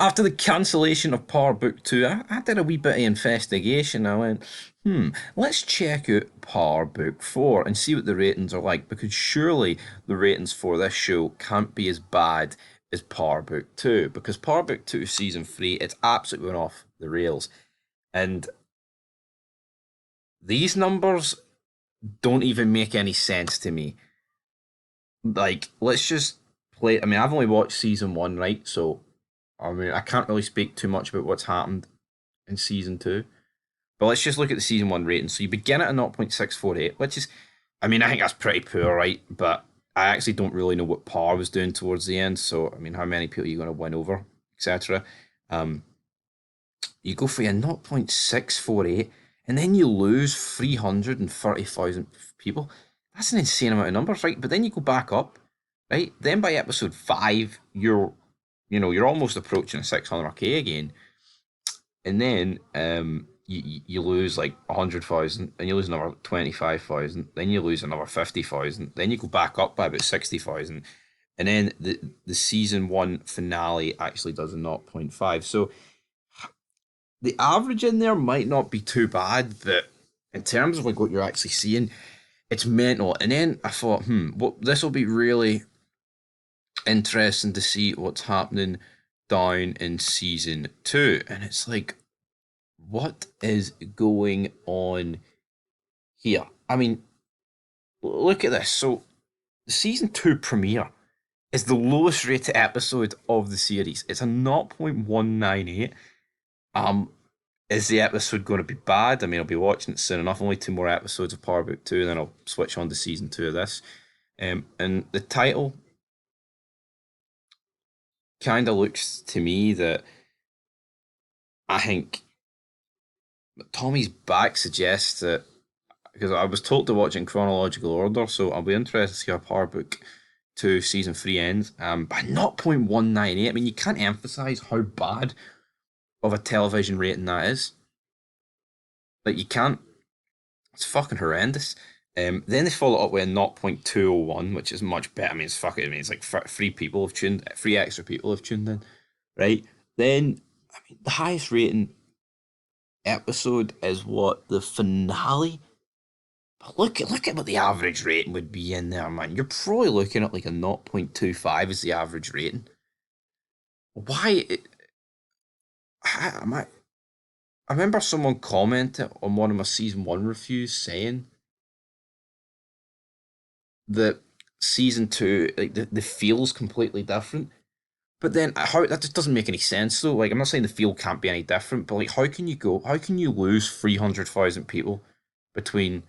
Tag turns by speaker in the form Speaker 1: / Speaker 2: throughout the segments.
Speaker 1: After the cancellation of Power Book 2, I did a wee bit of investigation. I went, let's check out Power Book 4 and see what the ratings are like, because surely the ratings for this show can't be as bad as Power Book 2, because Power Book 2 Season 3, it's absolutely went off the rails. And these numbers don't even make any sense to me. Like, let's just play. I mean, I've only watched Season 1, right? So, I mean, I can't really speak too much about what's happened in Season 2. But let's just look at the Season 1 rating. So you begin at a 0.648, which is, I mean, I think that's pretty poor, right? But I actually don't really know what Par was doing towards the end. So, I mean, how many people are you going to win over, etc. Um, you go for your 0.648, and then you lose 330,000 people. That's an insane amount of numbers, right? But then you go back up, right? Then by episode 5, you're almost approaching a 600k again, and then you lose like 100,000, and you lose another 25,000, then you lose another 50,000, then you go back up by about 60,000, and then the season 1 finale actually does a 0.5. So the average in there might not be too bad, but in terms of like what you're actually seeing, it's mental. And then I thought, well, this will be really interesting to see what's happening down in season 2. And it's like, what is going on here? I mean, look at this. So, the season 2 premiere is the lowest rated episode of the series. It's a 0.198. Um, is the episode going to be bad? I mean, I'll be watching it soon enough. Only 2 more episodes of Power Book 2, and then I'll switch on to season 2 of this. And the title kind of looks to me that I think Tommy's back suggests that, because I was told to watch it in chronological order, so I'll be interested to see how Power Book 2 season 3 ends. By 0.198, I mean, you can't emphasize how bad of a television rating that is. Like, you can't. It's fucking horrendous. Then they follow up with a 0.201, which is much better. I mean, it's fucking. I mean, it's like three extra people have tuned in, right? Then, I mean, the highest rating episode is what, the finale. But look at what the average rating would be in there, man. You're probably looking at like a 0.25 as the average rating. Why? I remember someone commented on one of my season 1 reviews saying that season 2, like the feel's completely different. But then how that just doesn't make any sense though. Like, I'm not saying the feel can't be any different, but like, how can you lose 300,000 people between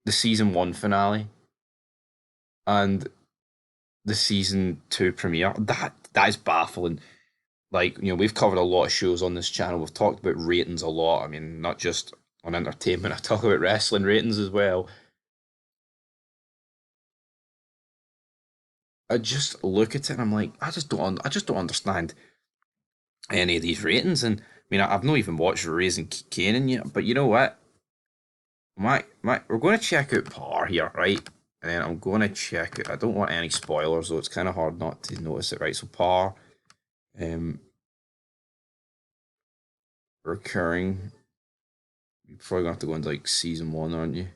Speaker 1: the season 1 finale and the season 2 premiere? That is baffling. Like, we've covered a lot of shows on this channel. We've talked about ratings a lot. I mean, not just on entertainment. I talk about wrestling ratings as well. I just look at it and I'm like, I just don't understand any of these ratings. And I mean, I've not even watched Raising Kanan yet, but you know what? We're going to check out Par here, right? And then I'm going to check it. I don't want any spoilers, though. It's kind of hard not to notice it, right? So Par, um, recurring. You're probably gonna have to go into like season 1, aren't you?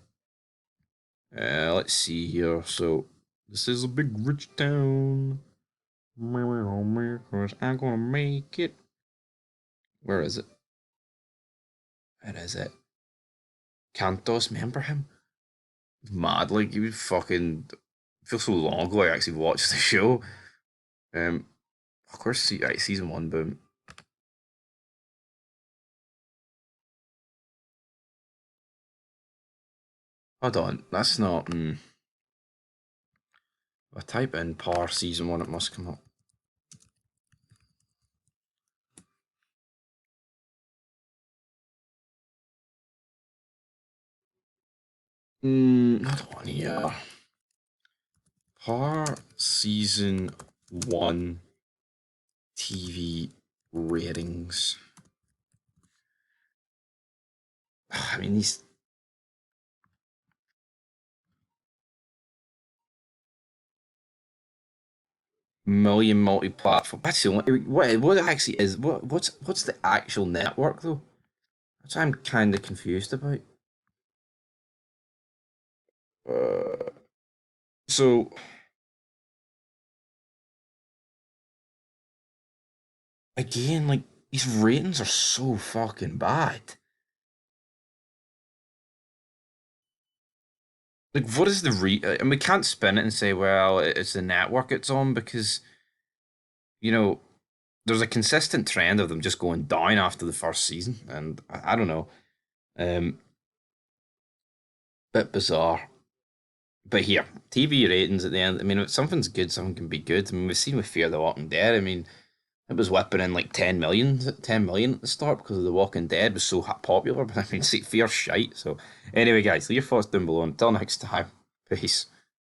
Speaker 1: Let's see here. So this is a big rich town. I'm gonna make it. Where is it? Where is it? Cantos, remember him? Mad, like he was fucking. It feels so long ago I actually watched the show. Um, of course, right, season 1, boom. Hold on, that's not. If I type in Par season 1, it must come up. Hold on, yeah. Par season 1 TV ratings. I mean, these. million multi-platform. That's the only what it actually is. What's the actual network though? Which I'm kind of confused about. Uh, so again, like these ratings are so fucking bad. Like, what is the and we can't spin it and say, well, it's the network it's on because you know there's a consistent trend of them just going down after the first season, and I don't know, um, bit bizarre. But here, TV ratings at the end. I mean, if something's good, something can be good. I mean, we've seen with Fear the Walking Dead. I mean, it was whipping in like 10 million at the start because of The Walking Dead was so popular. But I mean, see, Fear's shite. So, anyway, guys, leave your thoughts down below. Until next time, peace.